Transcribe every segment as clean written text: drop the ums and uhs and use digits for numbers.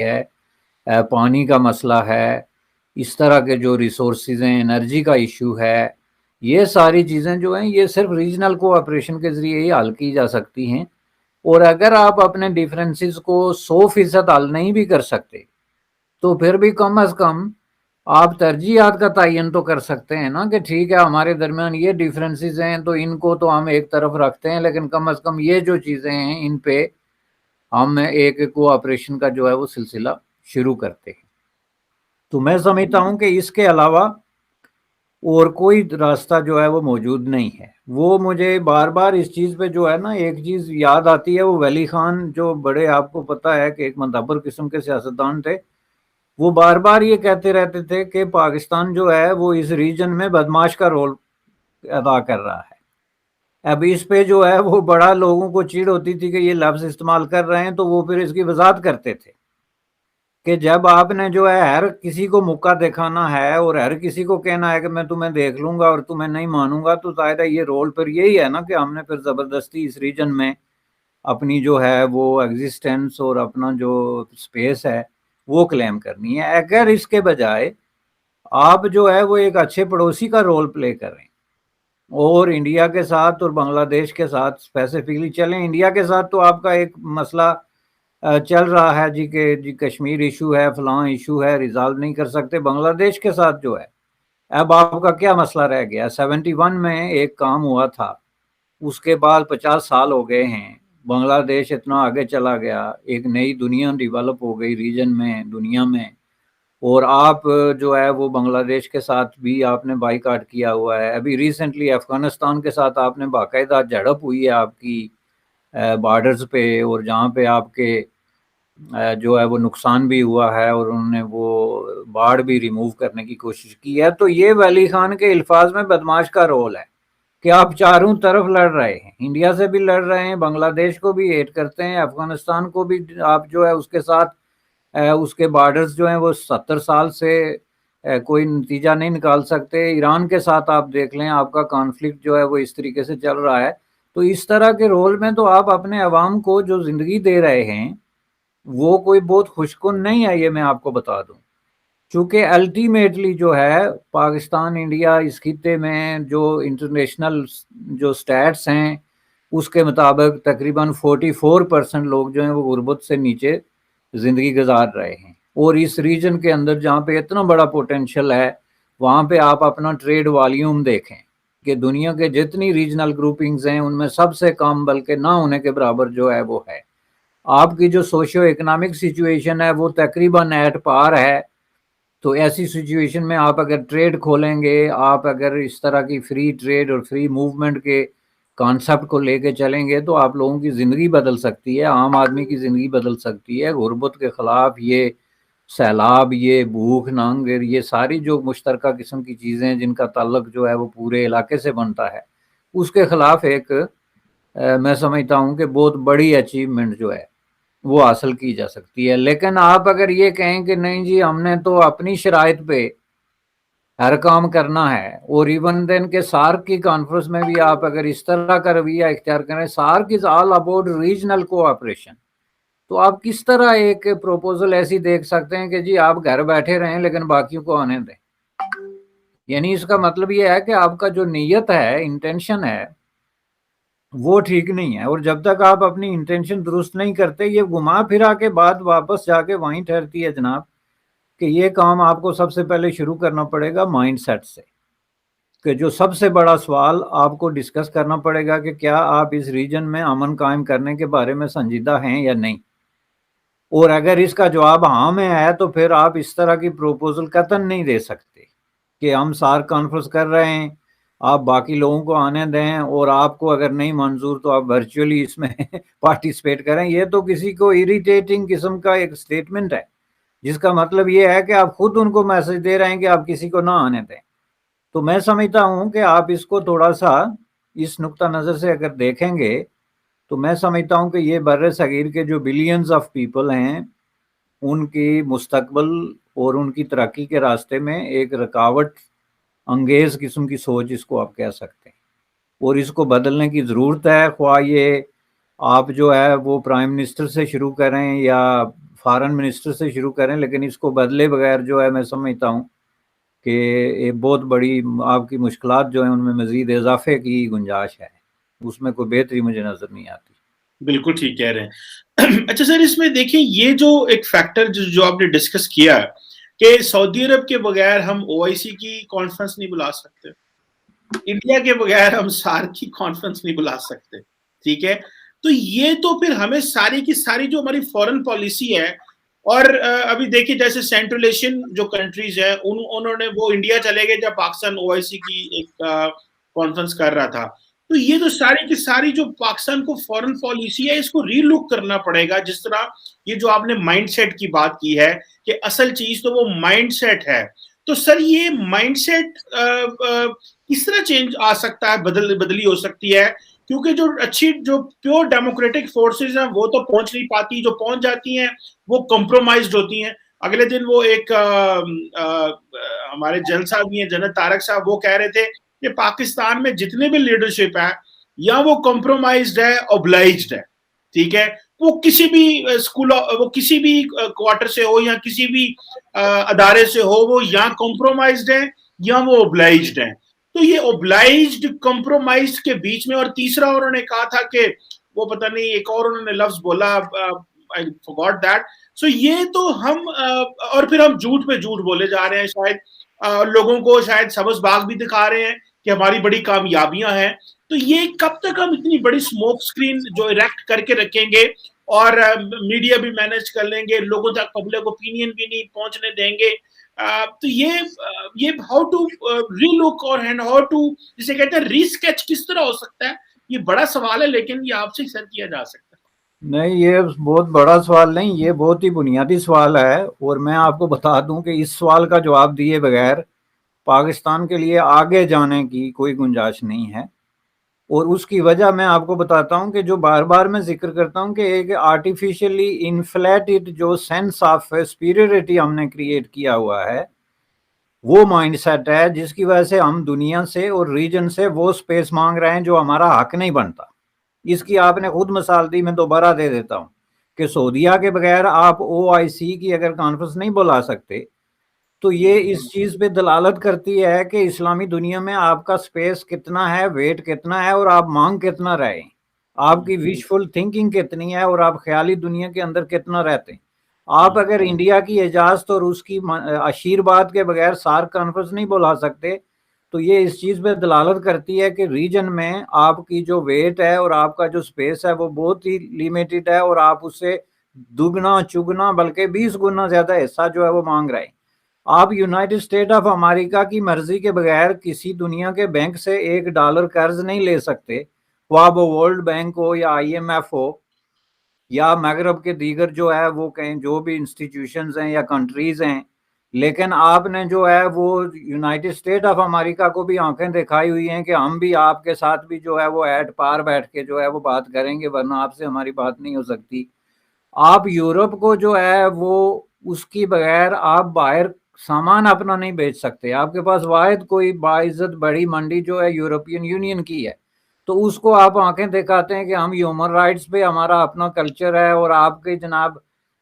ہے، پانی کا مسئلہ ہے، اس طرح کے جو ریسورسز ہیں، انرجی کا ایشو ہے، یہ ساری چیزیں جو ہیں یہ صرف ریجنل کوآپریشن کے ذریعے ہی حل کی جا سکتی ہیں۔ اور اگر آپ اپنے ڈیفرنسز کو 100% حل نہیں بھی کر سکتے تو پھر بھی کم از کم آپ ترجیحات کا تعین تو کر سکتے ہیں نا، کہ ٹھیک ہے ہمارے درمیان یہ ڈیفرنسز ہیں تو ان کو تو ہم ایک طرف رکھتے ہیں، لیکن کم از کم یہ جو چیزیں ہیں ان پہ ہم ایک کوآپریشن کا جو ہے وہ سلسلہ شروع کرتے ہیں۔ تو میں سمجھتا ہوں کہ اس کے علاوہ اور کوئی راستہ جو ہے وہ موجود نہیں ہے۔ وہ مجھے بار بار اس چیز پہ جو ہے نا ایک چیز یاد آتی ہے، وہ ولی خان جو بڑے آپ کو پتہ ہے کہ ایک مدبر قسم کے سیاستدان تھے، وہ بار بار یہ کہتے رہتے تھے کہ پاکستان جو ہے وہ اس ریجن میں بدماش کا رول ادا کر رہا ہے۔ اب اس پہ جو ہے وہ بڑا لوگوں کو چڑ ہوتی تھی کہ یہ لفظ استعمال کر رہے ہیں، تو وہ پھر اس کی وضاحت کرتے تھے کہ جب آپ نے جو ہے ہر کسی کو موقع دکھانا ہے اور ہر کسی کو کہنا ہے کہ میں تمہیں دیکھ لوں گا اور تمہیں نہیں مانوں گا، تو ظاہر ہے یہ رول پھر یہی ہے نا کہ ہم نے پھر زبردستی اس ریجن میں اپنی جو ہے وہ ایگزسٹنس اور اپنا جو سپیس ہے وہ کلیم کرنی ہے۔ اگر اس کے بجائے آپ جو ہے وہ ایک اچھے پڑوسی کا رول پلے کریں اور انڈیا کے ساتھ اور بنگلہ دیش کے ساتھ اسپیسیفکلی چلیں، انڈیا کے ساتھ تو آپ کا ایک مسئلہ چل رہا ہے جی کہ جی کشمیر ایشو ہے، فلاں ایشو ہے، ریزالو نہیں کر سکتے۔ بنگلہ دیش کے ساتھ جو ہے اب آپ کا کیا مسئلہ رہ گیا؟ 71 میں ایک کام ہوا تھا، اس کے بعد 50 سال ہو گئے ہیں، بنگلہ دیش اتنا آگے چلا گیا، ایک نئی دنیا ڈیولپ ہو گئی ریجن میں، دنیا میں، اور آپ جو ہے وہ بنگلہ دیش کے ساتھ بھی آپ نے بائیکاٹ کیا ہوا ہے۔ ابھی ریسنٹلی افغانستان کے ساتھ آپ نے باقاعدہ جھڑپ ہوئی ہے آپ کی بارڈرز پہ، اور جہاں پہ آپ کے جو ہے وہ نقصان بھی ہوا ہے اور انہوں نے وہ باڑ بھی ریموو کرنے کی کوشش کی ہے۔ تو یہ ولی خان کے الفاظ میں بدماش کا رول ہے کہ آپ چاروں طرف لڑ رہے ہیں، انڈیا سے بھی لڑ رہے ہیں، بنگلہ دیش کو بھی ہیٹ کرتے ہیں، افغانستان کو بھی آپ جو ہے اس کے ساتھ اس کے بارڈرز جو ہیں وہ 70 سال سے کوئی نتیجہ نہیں نکال سکتے۔ ایران کے ساتھ آپ دیکھ لیں، آپ کا کانفلکٹ جو ہے وہ اس طریقے سے چل رہا ہے۔ تو اس طرح کے رول میں تو آپ اپنے عوام کو جو زندگی دے رہے ہیں وہ کوئی بہت خوشکن نہیں ہے، یہ میں آپ کو بتا دوں، چونکہ الٹیمیٹلی جو ہے پاکستان انڈیا اس خطے میں جو انٹرنیشنل جو سٹیٹس ہیں اس کے مطابق تقریباً 44% لوگ جو ہیں وہ غربت سے نیچے زندگی گزار رہے ہیں، اور اس ریجن کے اندر جہاں پہ اتنا بڑا پوٹینشیل ہے وہاں پہ آپ اپنا ٹریڈ والیوم دیکھیں کہ دنیا کے جتنی ریجنل گروپنگز ہیں ان میں سب سے کم بلکہ نہ ہونے کے برابر جو ہے وہ ہے۔ آپ کی جو سوشیو اکنامک سچویشن ہے وہ تقریباً ایٹ پار ہے۔ تو ایسی سچویشن میں آپ اگر ٹریڈ کھولیں گے، آپ اگر اس طرح کی فری ٹریڈ اور فری موومنٹ کے کانسیپٹ کو لے کے چلیں گے تو آپ لوگوں کی زندگی بدل سکتی ہے، عام آدمی کی زندگی بدل سکتی ہے۔ غربت کے خلاف یہ سیلاب، یہ بھوک ننگ، یہ ساری جو مشترکہ قسم کی چیزیں جن کا تعلق جو ہے وہ پورے علاقے سے بنتا ہے، اس کے خلاف ایک میں سمجھتا ہوں کہ بہت بڑی اچیومنٹ جو ہے وہ حاصل کی جا سکتی ہے۔ لیکن آپ اگر یہ کہیں کہ نہیں جی ہم نے تو اپنی شرائط پہ ہر کام کرنا ہے، اور ایون دین کے سارک کی کانفرنس میں بھی آپ اگر اس طرح کا رویہ اختیار کریں، SAARC is all about regional cooperation, تو آپ کس طرح ایک پروپوزل ایسی دیکھ سکتے ہیں کہ جی آپ گھر بیٹھے رہیں لیکن باقیوں کو آنے دیں؟ یعنی اس کا مطلب یہ ہے کہ آپ کا جو نیت ہے، انٹینشن ہے، وہ ٹھیک نہیں ہے، اور جب تک آپ اپنی انٹینشن درست نہیں کرتے، یہ گھما پھرا کے بات واپس جا کے وہیں ٹھہرتی ہے جناب کہ یہ کام آپ کو سب سے پہلے شروع کرنا پڑے گا مائنڈ سیٹ سے، کہ جو سب سے بڑا سوال آپ کو ڈسکس کرنا پڑے گا کہ کیا آپ اس ریجن میں امن قائم کرنے کے بارے میں سنجیدہ ہیں یا نہیں، اور اگر اس کا جواب ہاں میں ہے تو پھر آپ اس طرح کی پروپوزل قطعاً نہیں دے سکتے کہ ہم سارک کانفرنس کر رہے ہیں، آپ باقی لوگوں کو آنے دیں، اور آپ کو اگر نہیں منظور تو آپ ورچولی اس میں پارٹیسپیٹ کریں۔ یہ تو کسی کو اریٹیٹنگ قسم کا ایک سٹیٹمنٹ ہے، جس کا مطلب یہ ہے کہ آپ خود ان کو میسج دے رہے ہیں کہ آپ کسی کو نہ آنے دیں۔ تو میں سمجھتا ہوں کہ آپ اس کو تھوڑا سا اس نقطہ نظر سے اگر دیکھیں گے تو میں سمجھتا ہوں کہ یہ بر صغیر کے جو بلینز آف پیپل ہیں ان کی مستقبل اور ان کی ترقی کے راستے میں ایک رکاوٹ انگیز قسم کی سوچ اس کو آپ کہہ سکتے ہیں، اور اس کو بدلنے کی ضرورت ہے۔ خواہ یہ آپ جو ہے وہ پرائم منسٹر سے شروع کریں یا فارن منسٹر سے شروع کریں، لیکن اس کو بدلے بغیر جو ہے میں سمجھتا ہوں کہ یہ بہت بڑی آپ کی مشکلات جو ہیں ان میں مزید اضافے کی گنجائش ہے، اس میں کوئی بہتری مجھے نظر نہیں آتی۔ بالکل ٹھیک کہہ رہے ہیں۔ اچھا سر، اس میں دیکھیں یہ جو ایک فیکٹر جو آپ نے ڈسکس کیا کہ سعودی عرب کے بغیر ہم OIC کی کانفرنس نہیں بلا سکتے، انڈیا کے بغیر ہم SAARC کی کانفرنس نہیں بلا سکتے، ٹھیک ہے، تو یہ تو پھر ہمیں ساری کی ساری جو ہماری فورن پالیسی ہے، اور ابھی دیکھیں جیسے سینٹرل ایشین جو کنٹریز ہیں انہوں نے وہ انڈیا چلے گئے جب پاکستان OIC کی ایک کانفرنس کر رہا تھا، تو یہ تو ساری کی ساری جو پاکستان کو فورن پالیسی ہے اس کو ری لک کرنا پڑے گا، جس طرح یہ جو آپ نے مائنڈ سیٹ کی بات کی ہے کہ اصل چیز تو وہ مائنڈ سیٹ ہے، تو سر یہ مائنڈ سیٹ کس طرح چینج آ سکتا ہے، بدلی ہو سکتی ہے، کیونکہ جو اچھی جو پیور ڈیموکریٹک فورسز ہیں وہ تو پہنچ نہیں پاتی، جو پہنچ جاتی ہیں وہ کمپرومائزڈ ہوتی ہیں۔ اگلے دن وہ ایک ہمارے جنرل صاحب بھی ہیں، جنرل طارق صاحب، وہ کہہ رہے تھے کہ پاکستان میں جتنے بھی لیڈرشپ ہے یا وہ کمپرومائزڈ ہے، اوبلائزڈ ہے، ٹھیک ہے، وہ کسی بھی اسکول، وہ کسی بھی کوارٹر سے ہو یا کسی بھی ادارے سے ہو، وہ یا کمپرومائزڈ ہے یا وہ اوبلائزڈ ہے۔ تو یہ اوبلائزڈ کمپرومائزڈ کے بیچ میں، اور تیسرا انہوں نے کہا تھا کہ وہ پتہ نہیں ایک اور انہوں نے لفظ بولا، I forgot that۔ سو یہ تو ہم اور پھر ہم جھوٹ پہ جھوٹ بولے جا رہے ہیں، شاید لوگوں کو شاید سبز باغ بھی دکھا رہے ہیں کہ ہماری بڑی کامیابیاں ہیں، تو یہ کب تک ہم اتنی بڑی اسموک اسکرین جو اریکٹ کر کے رکھیں گے اور میڈیا بھی مینج کر لیں گے، لوگوں تک پبلک اوپینین بھی نہیں پہنچنے دیں گے، تو یہ ہاؤ ٹو ری لک اور ہاؤ ٹو جسے کہتے ہیں ری اسکیچ کس طرح ہو سکتا ہے، یہ بڑا سوال ہے، لیکن یہ آپ سے سر کیا جا سکتا ہے۔ نہیں، یہ بہت بڑا سوال نہیں، یہ بہت ہی بنیادی سوال ہے، اور میں آپ کو بتا دوں کہ اس سوال کا جواب دیے بغیر پاکستان کے لیے آگے جانے کی کوئی گنجائش نہیں ہے، اور اس کی وجہ میں آپ کو بتاتا ہوں کہ جو بار بار میں ذکر کرتا ہوں کہ ایک آرٹیفیشلی انفلیٹڈ جو سینس آف سپیریورٹی ہم نے کریٹ کیا ہوا ہے، وہ مائنڈ سیٹ ہے جس کی وجہ سے ہم دنیا سے اور ریجن سے وہ سپیس مانگ رہے ہیں جو ہمارا حق نہیں بنتا۔ اس کی آپ نے خود مثال دی، میں دوبارہ دے دیتا ہوں کہ سعودیہ کے بغیر آپ OIC کی اگر کانفرنس نہیں بلا سکتے تو یہ اس چیز پہ دلالت کرتی ہے کہ اسلامی دنیا میں آپ کا سپیس کتنا ہے، ویٹ کتنا ہے، اور آپ مانگ کتنا رہے ہیں، آپ کی وشفل تھنکنگ کتنی ہے، اور آپ خیالی دنیا کے اندر کتنا رہتے ہیں۔ آپ اگر انڈیا کی اجازت اور اس کی آشیرواد کے بغیر SAARC کانفرنس نہیں بلا سکتے تو یہ اس چیز پہ دلالت کرتی ہے کہ ریجن میں آپ کی جو ویٹ ہے اور آپ کا جو سپیس ہے وہ بہت ہی لیمیٹڈ ہے، اور آپ اس سے دگنا چگنا بلکہ 20 گنا زیادہ حصہ جو ہے وہ مانگ رہے ہیں۔ آپ یونائٹڈ اسٹیٹ آف امریکہ کی مرضی کے بغیر کسی دنیا کے بینک سے $1 قرض نہیں لے سکتے، وہ ورلڈ بینک ہو یا IMF ہو یا مغرب کے دیگر جو ہے وہ کہیں جو بھی انسٹیٹیوشنز ہیں یا کنٹریز ہیں، لیکن آپ نے جو ہے وہ یونائٹڈ اسٹیٹ آف امریکہ کو بھی آنکھیں دکھائی ہوئی ہیں کہ ہم بھی آپ کے ساتھ بھی جو ہے وہ ایٹ پار بیٹھ کے جو ہے وہ بات کریں گے، ورنہ آپ سے ہماری بات نہیں ہو سکتی۔ آپ یورپ کو جو ہے وہ اس کی بغیر آپ باہر سامان اپنا نہیں بیچ سکتے، آپ کے پاس واحد کوئی باعزت بڑی منڈی جو ہے یورپین یونین کی ہے، تو اس کو آپ آنکھیں دکھاتے ہیں کہ ہم ہیومن رائٹس پہ ہمارا اپنا کلچر ہے اور آپ کے جناب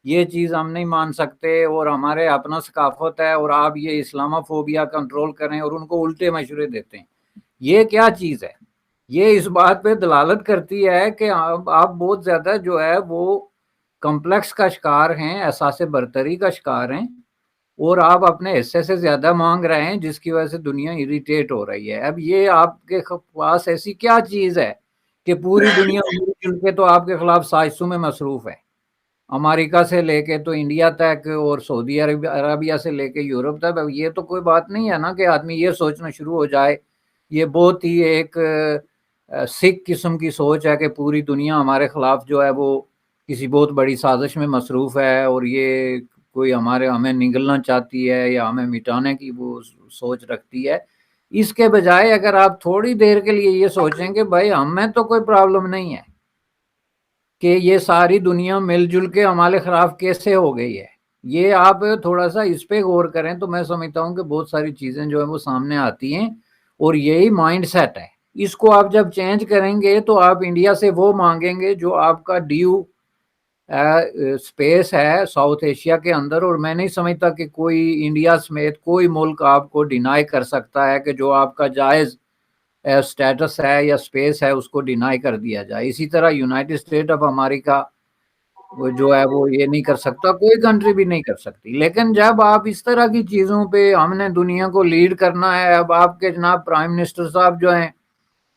یہ چیز ہم نہیں مان سکتے، اور ہمارے اپنا ثقافت ہے، اور آپ یہ اسلامہ فوبیا کنٹرول کریں، اور ان کو الٹے مشورے دیتے ہیں۔ یہ کیا چیز ہے؟ یہ اس بات پہ دلالت کرتی ہے کہ آپ بہت زیادہ جو ہے وہ کمپلیکس کا شکار ہیں، احساس برتری کا شکار ہیں، اور آپ اپنے حصے سے زیادہ مانگ رہے ہیں، جس کی وجہ سے دنیا اریٹیٹ ہو رہی ہے۔ اب یہ آپ کے پاس ایسی کیا چیز ہے کہ پوری دنیا مل جل کے تو آپ کے خلاف سازشوں میں مصروف ہے، امریکہ سے لے کے تو انڈیا تک اور سعودی عربیہ سے لے کے یورپ تک۔ اب یہ تو کوئی بات نہیں ہے نا کہ آدمی یہ سوچنا شروع ہو جائے، یہ بہت ہی ایک سکھ قسم کی سوچ ہے کہ پوری دنیا ہمارے خلاف جو ہے وہ کسی بہت بڑی سازش میں مصروف ہے، اور یہ کوئی ہمیں نگلنا چاہتی ہے یا ہمیں مٹانے کی وہ سوچ رکھتی ہے۔ اس کے بجائے اگر آپ تھوڑی دیر کے لیے یہ سوچیں کہ بھائی ہمیں تو کوئی پرابلم نہیں ہے کہ یہ ساری دنیا مل جل کے ہمارے خلاف کیسے ہو گئی ہے، یہ آپ تھوڑا سا اس پہ غور کریں تو میں سمجھتا ہوں کہ بہت ساری چیزیں جو ہیں وہ سامنے آتی ہیں، اور یہی مائنڈ سیٹ ہے۔ اس کو آپ جب چینج کریں گے تو آپ انڈیا سے وہ مانگیں گے جو آپ کا ڈیو اسپیس ہے ساؤتھ ایشیا کے اندر، اور میں نہیں سمجھتا کہ کوئی انڈیا سمیت کوئی ملک آپ کو ڈینائی کر سکتا ہے کہ جو آپ کا جائز اسٹیٹس ہے یا اسپیس ہے اس کو ڈینائی کر دیا جائے. اسی طرح یونائٹڈ اسٹیٹ آف امریکہ وہ جو ہے وہ یہ نہیں کر سکتا، کوئی کنٹری بھی نہیں کر سکتی. لیکن جب آپ اس طرح کی چیزوں پہ ہم نے دنیا کو لیڈ کرنا ہے، اب آپ کے جناب پرائم منسٹر صاحب جو ہیں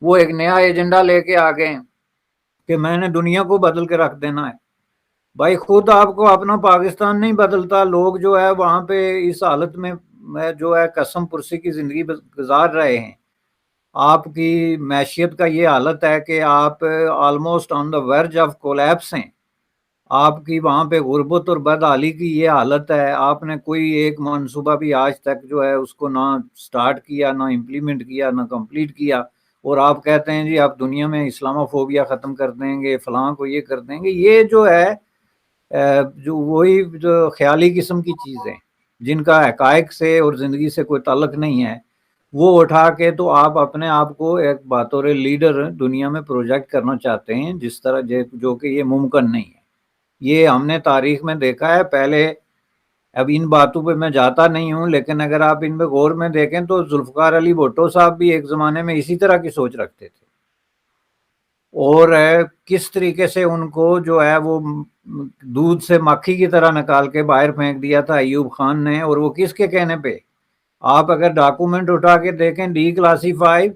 وہ ایک نیا ایجنڈا لے کے آ گئے کہ میں نے دنیا کو بدل کے رکھ دینا ہے. بھائی خود آپ کو اپنا پاکستان نہیں بدلتا، لوگ جو ہے وہاں پہ اس حالت میں جو ہے قسم پرسی کی زندگی گزار رہے ہیں. آپ کی معیشت کا یہ حالت ہے کہ آپ almost on the verge of collapse ہیں. آپ کی وہاں پہ غربت اور بدحالی کی یہ حالت ہے. آپ نے کوئی ایک منصوبہ بھی آج تک جو ہے اس کو نہ سٹارٹ کیا، نہ امپلیمنٹ کیا، نہ کمپلیٹ کیا، اور آپ کہتے ہیں جی آپ دنیا میں اسلاموفوبیا ختم کر دیں گے، فلاں کو یہ کر دیں گے. یہ جو ہے جو وہی جو خیالی قسم کی چیزیں جن کا حقائق سے اور زندگی سے کوئی تعلق نہیں ہے، وہ اٹھا کے تو آپ اپنے آپ کو ایک بطور لیڈر دنیا میں پروجیکٹ کرنا چاہتے ہیں، جس طرح جو کہ یہ ممکن نہیں ہے. یہ ہم نے تاریخ میں دیکھا ہے پہلے. اب ان باتوں پہ میں جاتا نہیں ہوں، لیکن اگر آپ ان پہ غور میں دیکھیں تو ذوالفقار علی بھٹو صاحب بھی ایک زمانے میں اسی طرح کی سوچ رکھتے تھے، اور کس طریقے سے ان کو جو ہے وہ دودھ سے مکھی کی طرح نکال کے باہر پھینک دیا تھا ایوب خان نے. اور وہ کس کے کہنے پہ؟ آپ اگر ڈاکومنٹ اٹھا کے دیکھیں ڈی کلاسیفائی،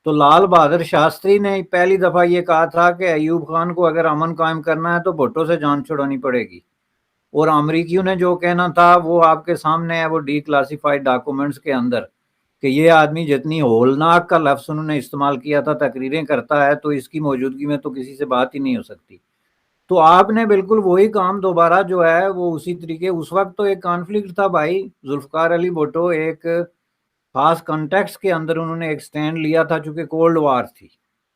تو لال بہادر شاستری نے پہلی دفعہ یہ کہا تھا کہ ایوب خان کو اگر امن قائم کرنا ہے تو بھٹو سے جان چھڑانی پڑے گی. اور امریکیوں نے جو کہنا تھا وہ آپ کے سامنے ہے، وہ ڈی کلاسیفائڈ ڈاکومنٹس کے اندر، کہ یہ آدمی جتنی ہولناک کا لفظ انہوں نے استعمال کیا تھا تقریریں کرتا ہے، تو اس کی موجودگی میں تو کسی سے بات ہی نہیں ہو سکتی. تو آپ نے بالکل وہی کام دوبارہ جو ہے وہ اسی طریقے. اس وقت تو ایک کانفلکٹ تھا بھائی. ذوالفقار علی بھٹو ایک خاص کنٹیکس کے اندر انہوں نے ایک سٹینڈ لیا تھا، چونکہ کولڈ وار تھی.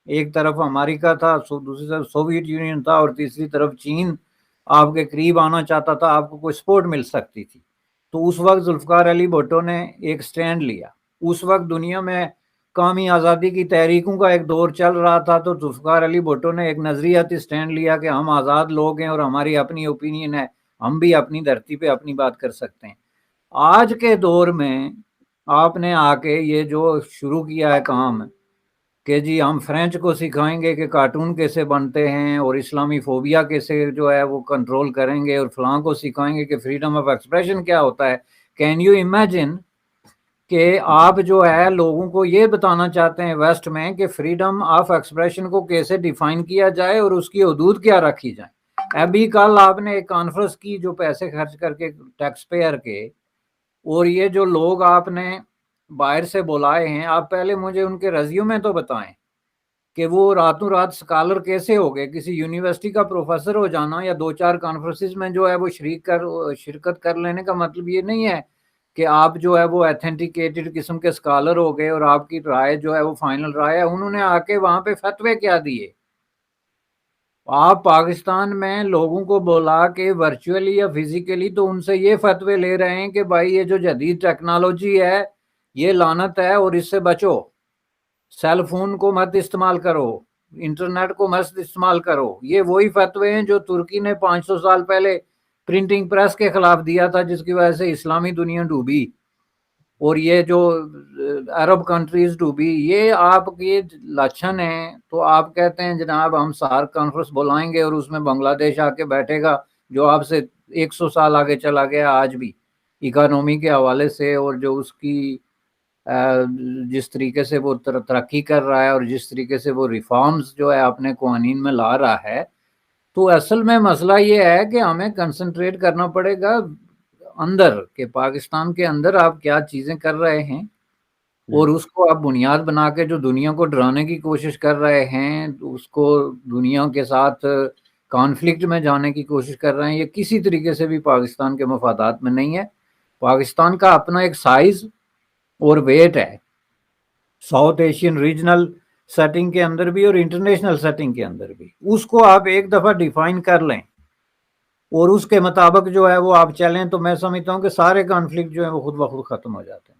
ایک طرف امریکہ تھا، دوسری طرف سوویت یونین تھا، اور تیسری طرف چین آپ کے قریب آنا چاہتا تھا، آپ کو کوئی سپورٹ مل سکتی تھی. تو اس وقت ذوالفقار علی بھٹو نے ایک سٹینڈ لیا. اس وقت دنیا میں قومی آزادی کی تحریکوں کا ایک دور چل رہا تھا، تو ذوالفقار علی بھٹو نے ایک نظریاتی سٹینڈ لیا کہ ہم آزاد لوگ ہیں اور ہماری اپنی اوپینین ہے، ہم بھی اپنی دھرتی پہ اپنی بات کر سکتے ہیں. آج کے دور میں آپ نے آ کے یہ جو شروع کیا ہے کام کہ جی ہم فرینچ کو سکھائیں گے کہ کارٹون کیسے بنتے ہیں، اور اسلامی فوبیا کیسے جو ہے وہ کنٹرول کریں گے، اور فلاں کو سکھائیں گے کہ فریڈم آف ایکسپریشن کیا ہوتا ہے. کین یو امیجن کہ آپ جو ہے لوگوں کو یہ بتانا چاہتے ہیں ویسٹ میں کہ فریڈم آف ایکسپریشن کو کیسے ڈیفائن کیا جائے اور اس کی حدود کیا رکھی جائیں. ابھی کل آپ نے ایک کانفرنس کی جو پیسے خرچ کر کے ٹیکس پیئر کے، اور یہ جو لوگ آپ نے باہر سے بلائے ہیں، آپ پہلے مجھے ان کے ریزیومے تو بتائیں کہ وہ راتوں رات سکالر کیسے ہو گئے. کسی یونیورسٹی کا پروفیسر ہو جانا یا 2-4 کانفرنسز میں جو ہے وہ شرکت کر لینے کا مطلب یہ نہیں ہے کہ آپ جو ہے وہ ایتھینٹیکیٹڈ قسم کے سکالر ہو گئے اور آپ کی رائے جو ہے وہ فائنل رائے ہے. انہوں نے آ کے وہاں پہ فتوے کیا دیے. آپ پاکستان میں لوگوں کو بولا کہ ورچولی یا فزیکلی تو ان سے یہ فتوے لے رہے ہیں کہ بھائی یہ جو جدید ٹیکنالوجی ہے یہ لعنت ہے اور اس سے بچو، سیل فون کو مت استعمال کرو، انٹرنیٹ کو مت استعمال کرو. یہ وہی فتوے ہیں جو ترکی نے 500 سال پہلے پرنٹنگ پریس کے خلاف دیا تھا، جس کی وجہ سے اسلامی دنیا ڈوبی اور یہ جو عرب کنٹریز ڈوبی. یہ آپ کے لچھن ہیں. تو آپ کہتے ہیں جناب ہم سارک کانفرنس بلائیں گے اور اس میں بنگلہ دیش آ کے بیٹھے گا جو آپ سے 100 سال آگے چلا گیا آج بھی اکانومی کے حوالے سے، اور جو اس کی جس طریقے سے وہ ترقی کر رہا ہے اور جس طریقے سے وہ ریفارمز جو ہے اپنے قوانین میں لا رہا ہے. تو اصل میں مسئلہ یہ ہے کہ ہمیں کنسنٹریٹ کرنا پڑے گا اندر کہ پاکستان کے اندر آپ کیا چیزیں کر رہے ہیں، اور اس کو آپ بنیاد بنا کے جو دنیا کو ڈرانے کی کوشش کر رہے ہیں، اس کو دنیا کے ساتھ کانفلکٹ میں جانے کی کوشش کر رہے ہیں. یہ کسی طریقے سے بھی پاکستان کے مفادات میں نہیں ہے. پاکستان کا اپنا ایک سائز اور ویٹ ہے ساؤتھ ایشین ریجنل سیٹنگ کے اندر بھی اور انٹرنیشنل سیٹنگ کے اندر بھی. اس کو آپ ایک دفعہ ڈیفائن کر لیں اور اس کے مطابق جو ہے وہ آپ چلیں، تو میں سمجھتا ہوں کہ سارے کانفلکٹ جو ہیں وہ خود بخود ختم ہو جاتے ہیں.